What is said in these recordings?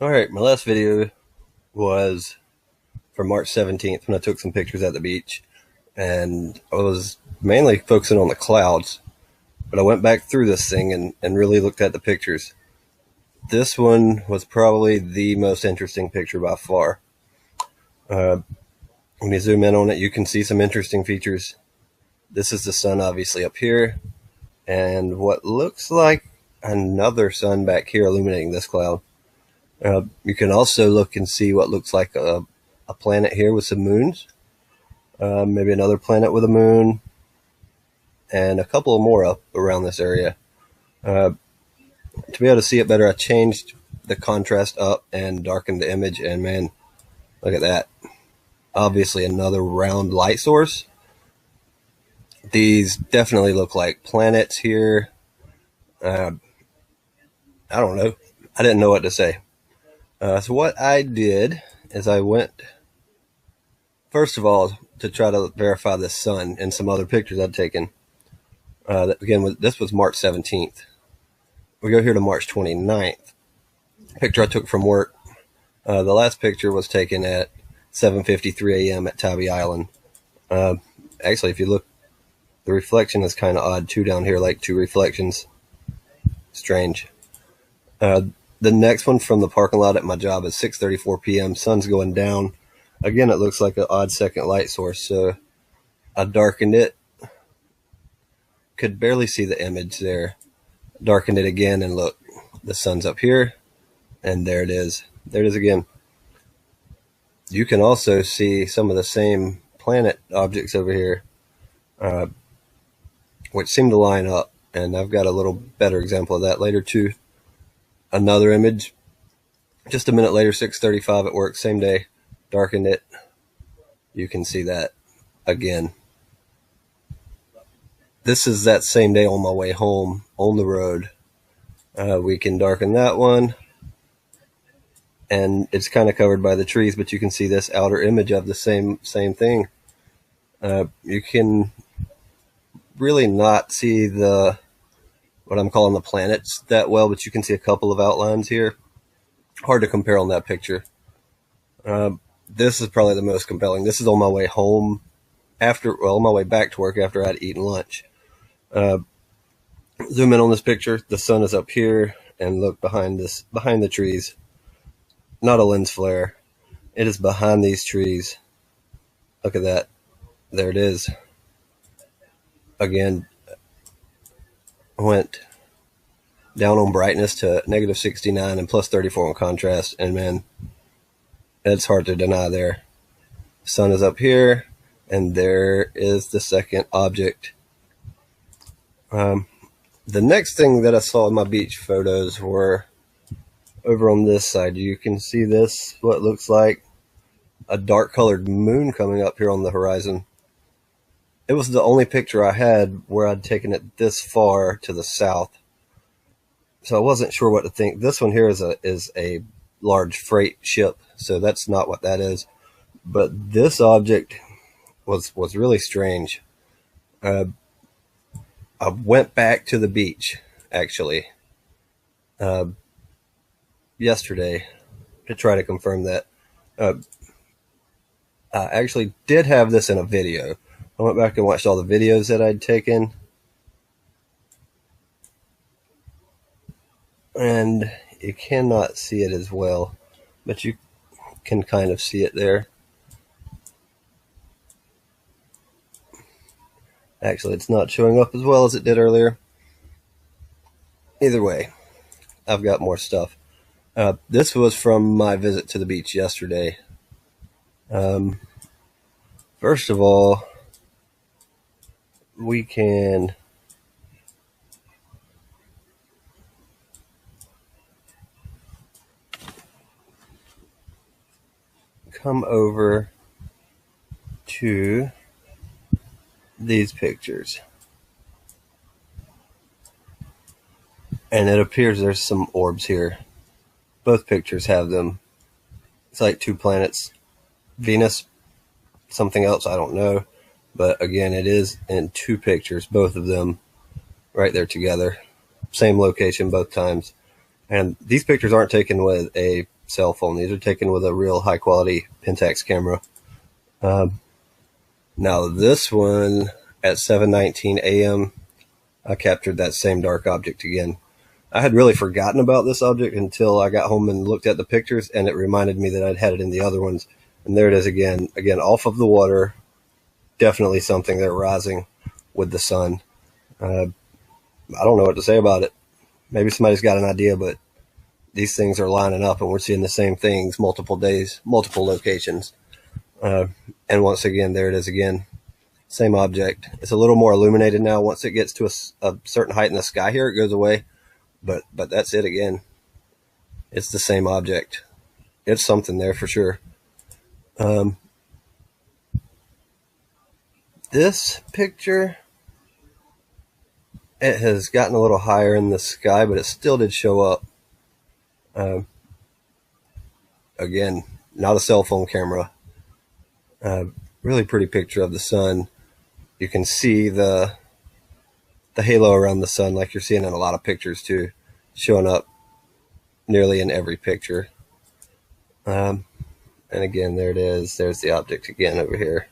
Alright, my last video was for March 17th when I took some pictures at the beach, and I was mainly focusing on the clouds, but I went back through this thing and really looked at the pictures. This one was probably the most interesting picture by far. When you zoom in on it, you can see some interesting features. This is the sun obviously up here, and what looks like another sun back here illuminating this cloud. You can also look and see what looks like a planet here with some moons, maybe another planet with a moon, and a couple more up around this area. To be able to see it better, I changed the contrast up and darkened the image, and man, look at that. Obviously another round light source. These definitely look like planets here. I don't know. I didn't know what to say. So what I did is I went, first of all, to try to verify the sun and some other pictures I'd taken. Again, this was March 17th. We go here to March 29th. Picture I took from work. The last picture was taken at 7:53 a.m. at Tybee Island. Actually, if you look, the reflection is kind of odd too down here, like two reflections. Strange. The next one from the parking lot at my job is 6:34 p.m. Sun's going down. Again, it looks like an odd second light source, so I darkened it. Could barely see the image there. Darkened it again, and look, the sun's up here, and there it is. There it is again. You can also see some of the same planet objects over here, which seem to line up, and I've got a little better example of that later too. Another image just a minute later, 6:35 at work, same day, darkened it. You can see that again. This is that same day on my way home on the road. We can darken that one, and it's kind of covered by the trees, but you can see this outer image of the same thing. You can really not see what I'm calling the planets that well, but you can see a couple of outlines here. Hard to compare on that picture. This is probably the most compelling. This is on my way home on my way back to work after I'd eaten lunch. Zoom in on this picture. The sun is up here, and look behind the trees. Not a lens flare. It is behind these trees. Look at that. There it is. Again, went down on brightness to -69 and +34 on contrast, and man, it's hard to deny there. Sun is up here, and there is the second object. The next thing that I saw in my beach photos were over on this side. You can see this, what looks like a dark colored moon coming up here on the horizon. It was the only picture I had where I'd taken it this far to the south, so I wasn't sure what to think. This one here is a large freight ship, so that's not what that is. But this object was really strange. I went back to the beach actually yesterday to try to confirm that. I actually did have this in a video. I went back and watched all the videos that I'd taken, and you cannot see it as well, but you can kind of see it there. Actually, it's not showing up as well as it did earlier. Either way, I've got more stuff. This was from my visit to the beach yesterday. First of all, we can come over to these pictures, and it appears there's some orbs here. Both pictures have them. It's like two planets. Venus, something else, I don't know. But again, it is in two pictures, both of them right there together. Same location both times. And these pictures aren't taken with a cell phone. These are taken with a real high quality Pentax camera. Now this one at 7:19 a.m. I captured that same dark object again. I had really forgotten about this object until I got home and looked at the pictures, and it reminded me that I'd had it in the other ones. And there it is again. Again, off of the water. Definitely something they're rising with the sun. I don't know what to say about it. Maybe somebody's got an idea, but these things are lining up and we're seeing the same things multiple days, multiple locations. And once again, there it is again. Same object. It's a little more illuminated now. Once it gets to a certain height in the sky here, it goes away. But that's it again. It's the same object. It's something there for sure. This picture, it has gotten a little higher in the sky, but it still did show up. Again, not a cell phone camera. Really pretty picture of the sun. You can see the halo around the sun like you're seeing in a lot of pictures too, showing up nearly in every picture. And again, there it is. There's the object again over here.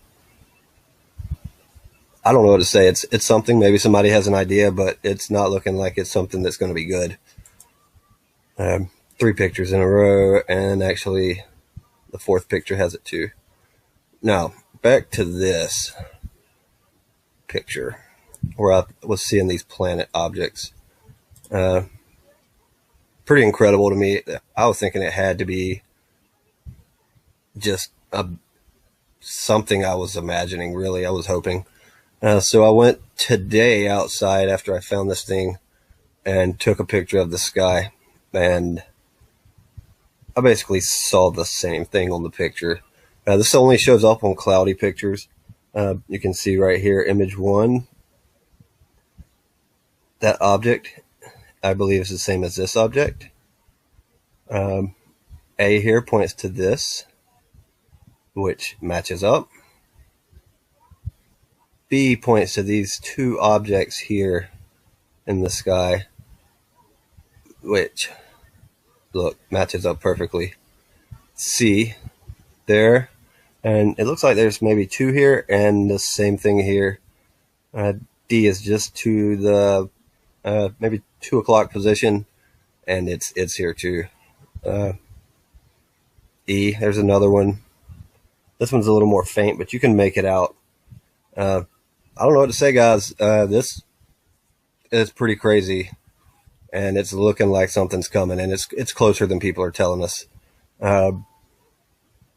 I don't know what to say. It's something. Maybe somebody has an idea, but it's not looking like it's something that's going to be good. 3 pictures in a row, and actually the 4th picture has it too. Now, back to this picture where I was seeing these planet objects. Pretty incredible to me. I was thinking it had to be just something I was imagining, really. I was hoping. So I went today outside after I found this thing and took a picture of the sky, and I basically saw the same thing on the picture. This only shows up on cloudy pictures. You can see right here, image 1. That object, I believe, is the same as this object. A here points to this, which matches up. B points to these 2 objects here in the sky, which, look, matches up perfectly. C, there, and it looks like there's maybe 2 here and the same thing here. D is just to the maybe 2 o'clock position, and it's here too. E, there's another one. This one's a little more faint, but you can make it out. I don't know what to say, guys. This is pretty crazy, and it's looking like something's coming, and it's closer than people are telling us.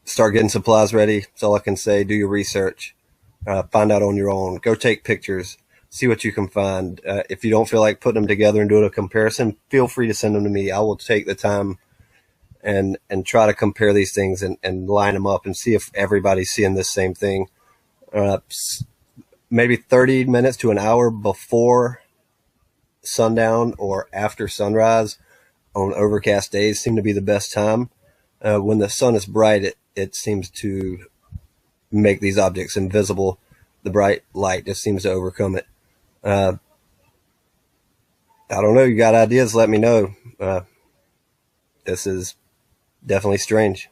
Start getting supplies ready. That's all I can say. Do your research. Find out on your own. Go take pictures. See what you can find. If you don't feel like putting them together and doing a comparison, feel free to send them to me. I will take the time and try to compare these things and line them up and see if everybody's seeing this same thing. Maybe 30 minutes to an hour before sundown or after sunrise on overcast days seem to be the best time. When the sun is bright, it seems to make these objects invisible. The bright light just seems to overcome it. I don't know. You got ideas? Let me know. This is definitely strange.